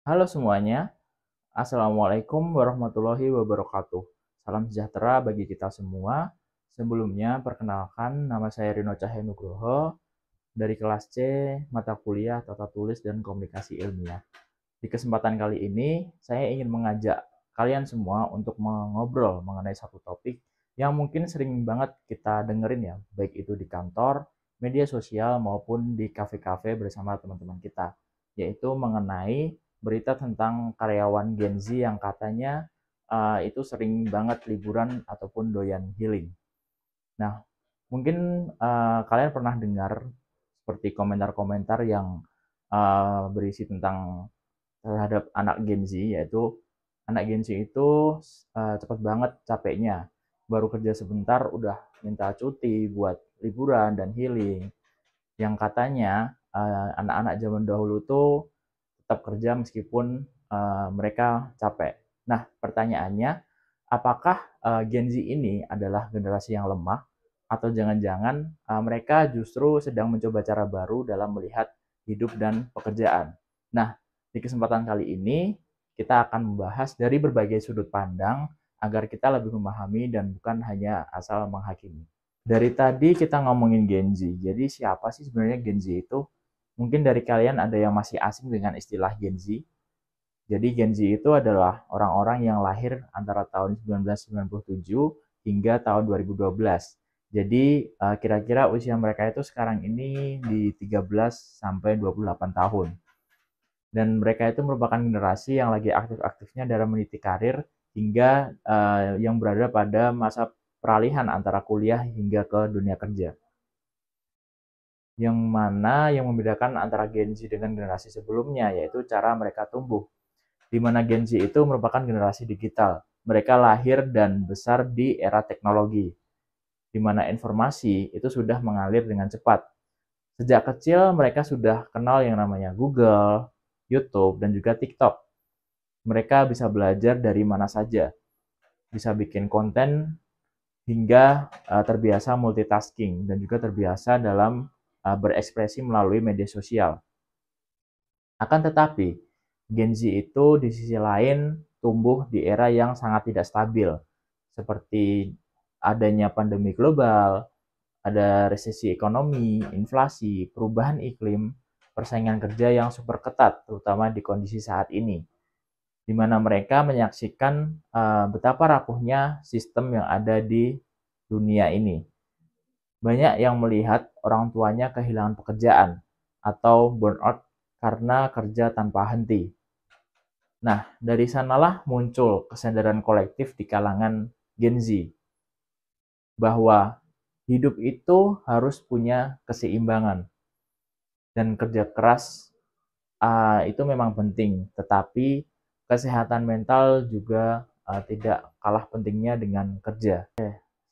Halo semuanya, Assalamualaikum warahmatullahi wabarakatuh. Salam sejahtera bagi kita semua. Sebelumnya, perkenalkan nama saya Rino Cahya Nugroho dari kelas C, mata kuliah Tata Tulis dan Komunikasi Ilmiah. Di kesempatan kali ini, saya ingin mengajak kalian semua untuk mengobrol mengenai satu topik yang mungkin sering banget kita dengerin ya, baik itu di kantor, media sosial, maupun di kafe-kafe bersama teman-teman kita, yaitu mengenai berita tentang karyawan Gen Z yang katanya itu sering banget liburan ataupun doyan healing. Nah, mungkin kalian pernah dengar seperti komentar-komentar yang berisi tentang terhadap anak Gen Z, yaitu anak Gen Z itu cepat banget capeknya. Baru kerja sebentar udah minta cuti buat liburan dan healing. Yang katanya anak-anak zaman dahulu tuh tetap kerja meskipun mereka capek. Nah, pertanyaannya, apakah Gen Z ini adalah generasi yang lemah atau jangan-jangan mereka justru sedang mencoba cara baru dalam melihat hidup dan pekerjaan? Nah, di kesempatan kali ini kita akan membahas dari berbagai sudut pandang agar kita lebih memahami dan bukan hanya asal menghakimi. Dari tadi kita ngomongin Gen Z. Jadi siapa sih sebenarnya Gen Z itu? Mungkin dari kalian ada yang masih asing dengan istilah Gen Z. Jadi Gen Z itu adalah orang-orang yang lahir antara tahun 1997 hingga tahun 2012. Jadi kira-kira usia mereka itu sekarang ini di 13 sampai 28 tahun. Dan mereka itu merupakan generasi yang lagi aktif-aktifnya dalam meniti karir hingga yang berada pada masa peralihan antara kuliah hingga ke dunia kerja. Yang mana yang membedakan antara Gen Z dengan generasi sebelumnya yaitu cara mereka tumbuh. Di mana Gen Z itu merupakan generasi digital. Mereka lahir dan besar di era teknologi, di mana informasi itu sudah mengalir dengan cepat. Sejak kecil mereka sudah kenal yang namanya Google, YouTube, dan juga TikTok. Mereka bisa belajar dari mana saja, bisa bikin konten hingga terbiasa multitasking dan juga terbiasa dalam berekspresi melalui media sosial. Akan tetapi, Gen Z itu di sisi lain tumbuh di era yang sangat tidak stabil, seperti adanya pandemi global, ada resesi ekonomi, inflasi, perubahan iklim, persaingan kerja yang super ketat, terutama di kondisi saat ini, di mana mereka menyaksikan betapa rapuhnya sistem yang ada di dunia ini. Banyak yang melihat orang tuanya kehilangan pekerjaan atau burnout karena kerja tanpa henti. Nah, dari sanalah muncul kesadaran kolektif di kalangan Gen Z bahwa hidup itu harus punya keseimbangan dan kerja keras itu memang penting, tetapi kesehatan mental juga tidak kalah pentingnya dengan kerja.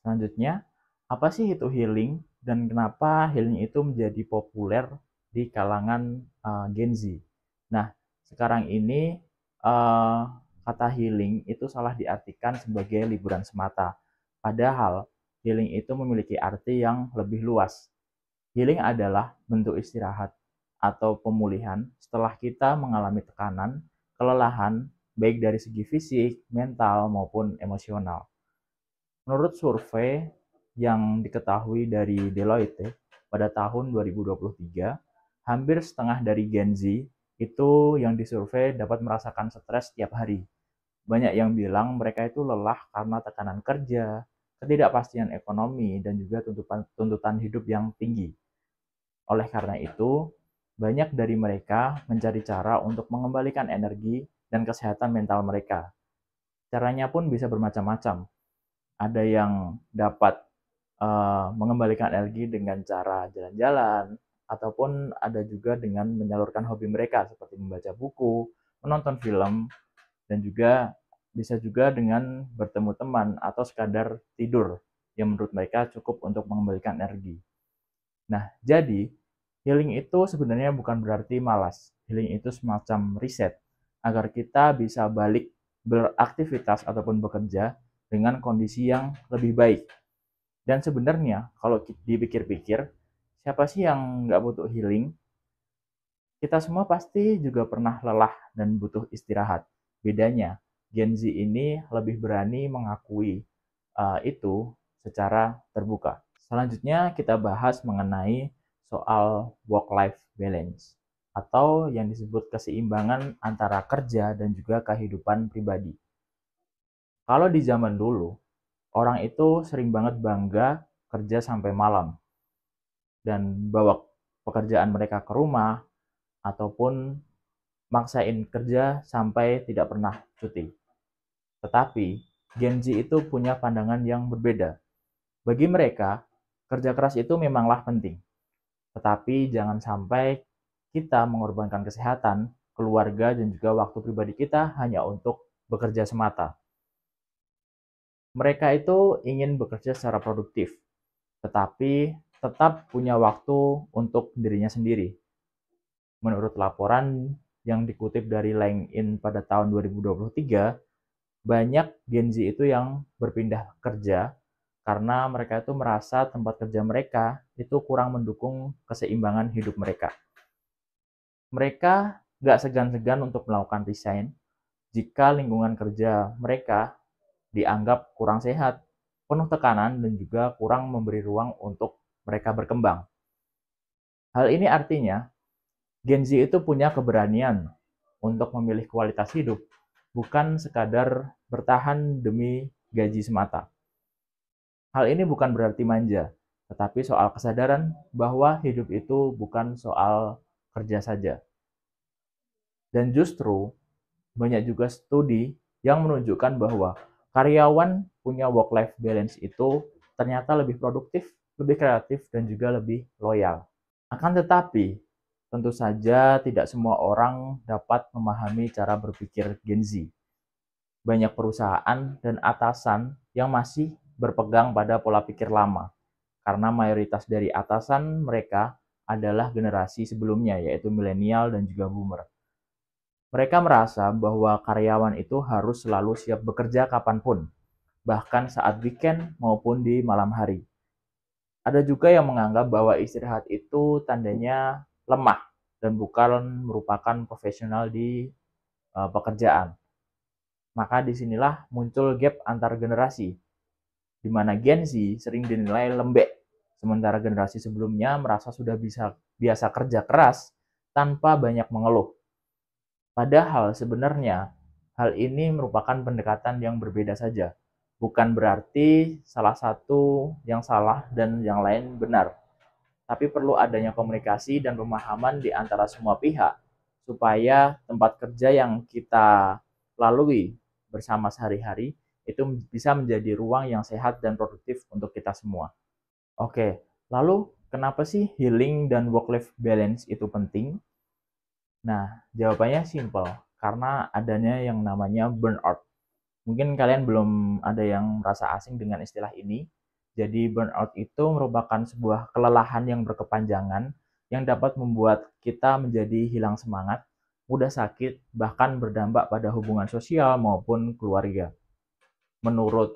Selanjutnya, apa sih itu healing dan kenapa healing itu menjadi populer di kalangan Gen Z? Nah, sekarang ini uh, kata healing itu salah diartikan sebagai liburan semata. Padahal healing itu memiliki arti yang lebih luas. Healing adalah bentuk istirahat atau pemulihan setelah kita mengalami tekanan, kelelahan, baik dari segi fisik, mental, maupun emosional. Menurut survei yang diketahui dari Deloitte pada tahun 2023, hampir setengah dari Gen Z itu yang disurvei dapat merasakan stres setiap hari. Banyak yang bilang mereka itu lelah karena tekanan kerja, ketidakpastian ekonomi, dan juga tuntutan hidup yang tinggi. Oleh karena itu, banyak dari mereka mencari cara untuk mengembalikan energi dan kesehatan mental mereka. Caranya pun bisa bermacam-macam. Ada yang dapat mengembalikan energi dengan cara jalan-jalan, ataupun ada juga dengan menyalurkan hobi mereka seperti membaca buku, menonton film, dan juga bisa juga dengan bertemu teman atau sekadar tidur yang menurut mereka cukup untuk mengembalikan energi. Nah, jadi healing itu sebenarnya bukan berarti malas. Healing itu semacam riset agar kita bisa balik beraktivitas ataupun bekerja dengan kondisi yang lebih baik. Dan sebenarnya kalau dipikir-pikir, siapa sih yang nggak butuh healing? Kita semua pasti juga pernah lelah dan butuh istirahat. Bedanya, Gen Z ini lebih berani mengakui itu secara terbuka. Selanjutnya kita bahas mengenai soal work-life balance atau yang disebut keseimbangan antara kerja dan juga kehidupan pribadi. Kalau di zaman dulu, orang itu sering banget bangga kerja sampai malam dan bawa pekerjaan mereka ke rumah ataupun maksain kerja sampai tidak pernah cuti. Tetapi Gen Z itu punya pandangan yang berbeda. Bagi mereka, kerja keras itu memanglah penting. Tetapi jangan sampai kita mengorbankan kesehatan, keluarga, dan juga waktu pribadi kita hanya untuk bekerja semata. Mereka itu ingin bekerja secara produktif, tetapi tetap punya waktu untuk dirinya sendiri. Menurut laporan yang dikutip dari LinkedIn pada tahun 2023, banyak Gen Z itu yang berpindah kerja karena mereka itu merasa tempat kerja mereka itu kurang mendukung keseimbangan hidup mereka. Mereka nggak segan-segan untuk melakukan resign jika lingkungan kerja mereka dianggap kurang sehat, penuh tekanan, dan juga kurang memberi ruang untuk mereka berkembang. Hal ini artinya Gen Z itu punya keberanian untuk memilih kualitas hidup, bukan sekadar bertahan demi gaji semata. Hal ini bukan berarti manja, tetapi soal kesadaran bahwa hidup itu bukan soal kerja saja. Dan justru banyak juga studi yang menunjukkan bahwa karyawan punya work-life balance itu ternyata lebih produktif, lebih kreatif, dan juga lebih loyal. Akan tetapi, tentu saja tidak semua orang dapat memahami cara berpikir Gen Z. Banyak perusahaan dan atasan yang masih berpegang pada pola pikir lama, karena mayoritas dari atasan mereka adalah generasi sebelumnya, yaitu milenial dan juga boomer. Mereka merasa bahwa karyawan itu harus selalu siap bekerja kapanpun, bahkan saat weekend maupun di malam hari. Ada juga yang menganggap bahwa istirahat itu tandanya lemah dan bukan merupakan profesional di pekerjaan. Maka disinilah muncul gap antar generasi, di mana Gen Z sering dinilai lembek, sementara generasi sebelumnya merasa sudah biasa kerja keras tanpa banyak mengeluh. Padahal sebenarnya hal ini merupakan pendekatan yang berbeda saja. Bukan berarti salah satu yang salah dan yang lain benar. Tapi perlu adanya komunikasi dan pemahaman di antara semua pihak supaya tempat kerja yang kita lalui bersama sehari-hari itu bisa menjadi ruang yang sehat dan produktif untuk kita semua. Oke, lalu kenapa sih healing dan work-life balance itu penting? Nah, jawabannya simple, karena adanya yang namanya burnout. Mungkin kalian belum ada yang merasa asing dengan istilah ini. Jadi burnout itu merupakan sebuah kelelahan yang berkepanjangan yang dapat membuat kita menjadi hilang semangat, mudah sakit, bahkan berdampak pada hubungan sosial maupun keluarga. Menurut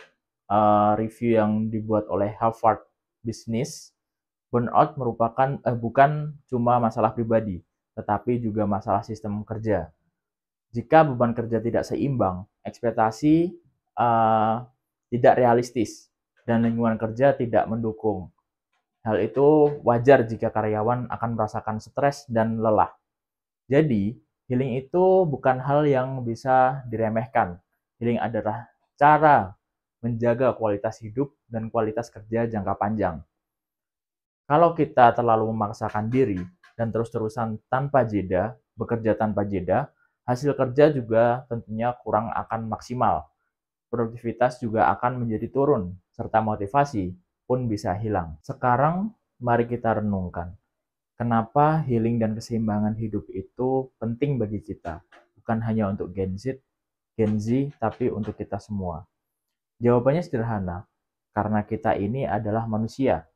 review yang dibuat oleh Harvard Business, burnout merupakan bukan cuma masalah pribadi, tetapi juga masalah sistem kerja. Jika beban kerja tidak seimbang, ekspektasi tidak realistis, dan lingkungan kerja tidak mendukung. Hal itu wajar jika karyawan akan merasakan stres dan lelah. Jadi, healing itu bukan hal yang bisa diremehkan. Healing adalah cara menjaga kualitas hidup dan kualitas kerja jangka panjang. Kalau kita terlalu memaksakan diri dan terus-terusan tanpa jeda, bekerja tanpa jeda, hasil kerja juga tentunya kurang akan maksimal. Produktivitas juga akan menjadi turun, serta motivasi pun bisa hilang. Sekarang, mari kita renungkan. Kenapa healing dan keseimbangan hidup itu penting bagi kita? Bukan hanya untuk Gen Z, tapi untuk kita semua. Jawabannya sederhana, karena kita ini adalah manusia.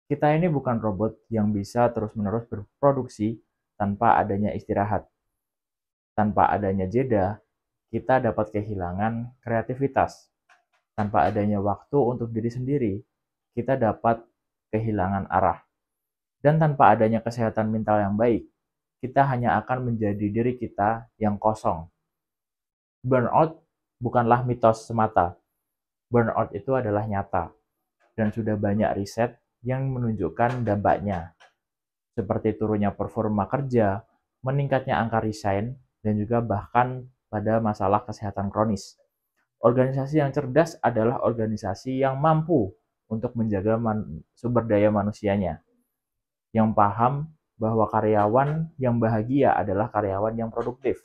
Kita ini bukan robot yang bisa terus-menerus berproduksi tanpa adanya istirahat. Tanpa adanya jeda, kita dapat kehilangan kreativitas. Tanpa adanya waktu untuk diri sendiri, kita dapat kehilangan arah. Dan tanpa adanya kesehatan mental yang baik, kita hanya akan menjadi diri kita yang kosong. Burnout bukanlah mitos semata. Burnout itu adalah nyata, dan sudah banyak riset yang menunjukkan dampaknya, seperti turunnya performa kerja, meningkatnya angka resign, dan juga bahkan pada masalah kesehatan kronis. Organisasi yang cerdas adalah organisasi yang mampu untuk menjaga sumber daya manusianya, yang paham bahwa karyawan yang bahagia adalah karyawan yang produktif.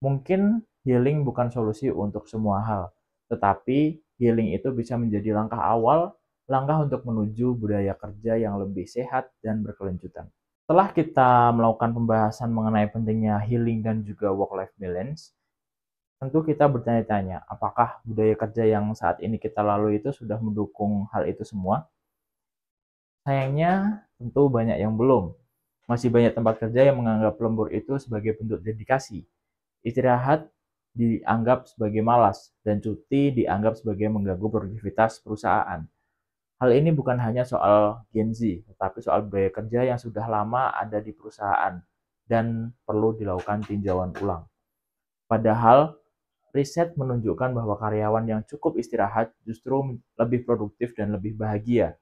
Mungkin healing bukan solusi untuk semua hal, tetapi healing itu bisa menjadi langkah awal, langkah untuk menuju budaya kerja yang lebih sehat dan berkelanjutan. Setelah kita melakukan pembahasan mengenai pentingnya healing dan juga work-life balance, tentu kita bertanya-tanya, apakah budaya kerja yang saat ini kita lalui itu sudah mendukung hal itu semua? Sayangnya, tentu banyak yang belum. Masih banyak tempat kerja yang menganggap lembur itu sebagai bentuk dedikasi. Istirahat dianggap sebagai malas, dan cuti dianggap sebagai mengganggu produktivitas perusahaan. Hal ini bukan hanya soal Gen Z, tetapi soal budaya kerja yang sudah lama ada di perusahaan dan perlu dilakukan tinjauan ulang. Padahal, riset menunjukkan bahwa karyawan yang cukup istirahat justru lebih produktif dan lebih bahagia.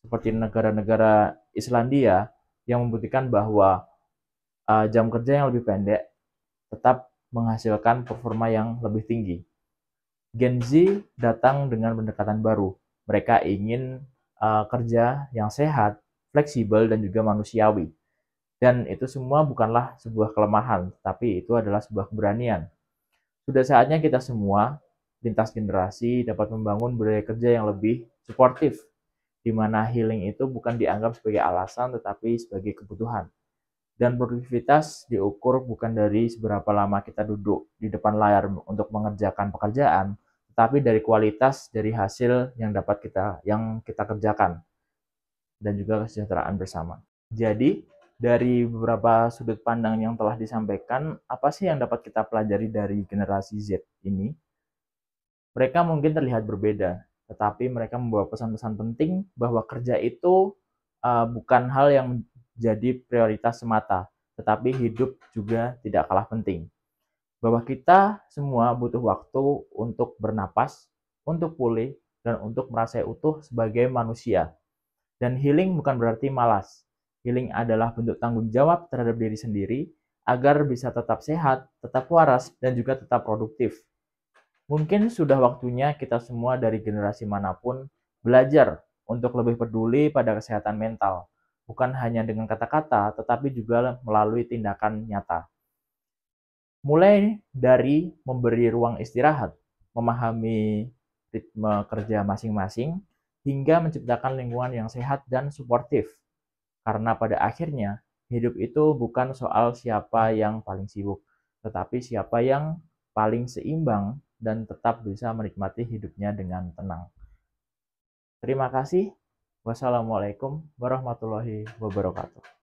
Seperti negara-negara Islandia yang membuktikan bahwa jam kerja yang lebih pendek tetap menghasilkan performa yang lebih tinggi. Gen Z datang dengan pendekatan baru. Mereka ingin kerja yang sehat, fleksibel, dan juga manusiawi. Dan itu semua bukanlah sebuah kelemahan, tapi itu adalah sebuah keberanian. Sudah saatnya kita semua, lintas generasi, dapat membangun budaya kerja yang lebih suportif, di mana healing itu bukan dianggap sebagai alasan, tetapi sebagai kebutuhan. Dan produktivitas diukur bukan dari seberapa lama kita duduk di depan layar untuk mengerjakan pekerjaan, tetapi dari kualitas dari hasil yang kita kerjakan dan juga kesejahteraan bersama. Jadi, dari beberapa sudut pandang yang telah disampaikan, apa sih yang dapat kita pelajari dari generasi Z ini? Mereka mungkin terlihat berbeda, tetapi mereka membawa pesan-pesan penting bahwa kerja itu bukan hal yang jadi prioritas semata, tetapi hidup juga tidak kalah penting. Bahwa kita semua butuh waktu untuk bernapas, untuk pulih, dan untuk merasa utuh sebagai manusia. Dan healing bukan berarti malas. Healing adalah bentuk tanggung jawab terhadap diri sendiri agar bisa tetap sehat, tetap waras, dan juga tetap produktif. Mungkin sudah waktunya kita semua dari generasi manapun belajar untuk lebih peduli pada kesehatan mental, bukan hanya dengan kata-kata, tetapi juga melalui tindakan nyata. Mulai dari memberi ruang istirahat, memahami ritme kerja masing-masing, hingga menciptakan lingkungan yang sehat dan suportif. Karena pada akhirnya, hidup itu bukan soal siapa yang paling sibuk, tetapi siapa yang paling seimbang dan tetap bisa menikmati hidupnya dengan tenang. Terima kasih. Wassalamualaikum warahmatullahi wabarakatuh.